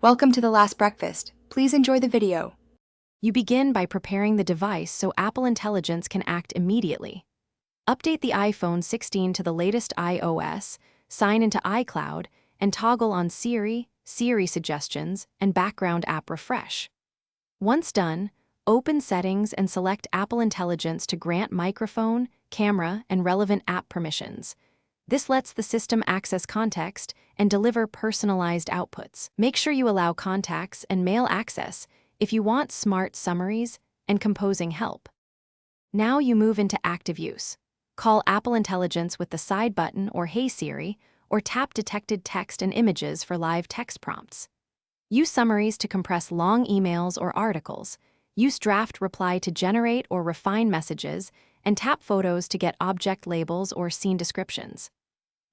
Welcome to The Last Breakfast. Please enjoy the video. You begin by preparing the device so Apple Intelligence can act immediately. Update the iPhone 16 to the latest iOS, sign into iCloud, and toggle on Siri suggestions, and background app refresh. Once done, open Settings and select Apple Intelligence to grant microphone, camera, and relevant app permissions. This lets the system access context and deliver personalized outputs. Make sure you allow contacts and mail access if you want smart summaries and composing help. Now you move into active use. Call Apple Intelligence with the side button or Hey Siri, or tap detected text and images for live text prompts. Use summaries to compress long emails or articles. Use draft reply to generate or refine messages, and tap photos to get object labels or scene descriptions.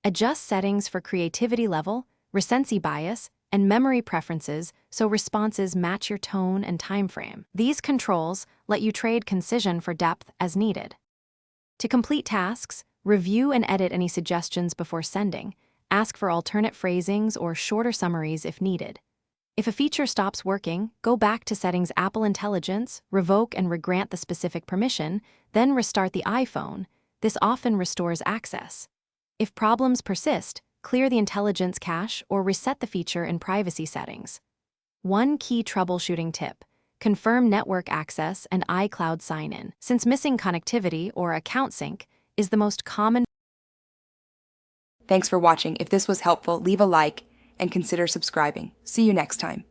Adjust settings for creativity level, recency bias, and memory preferences so responses match your tone and time frame. These controls let you trade concision for depth as needed. To complete tasks, review and edit any suggestions before sending. Ask for alternate phrasings or shorter summaries if needed. If a feature stops working, go back to Settings Apple Intelligence, revoke and regrant the specific permission, then restart the iPhone. This often restores access. If problems persist, clear the intelligence cache or reset the feature in privacy settings. One key troubleshooting tip: confirm network access and iCloud sign-in, since missing connectivity or account sync is the most common. Thanks for watching. If this was helpful, leave a like and consider subscribing. See you next time.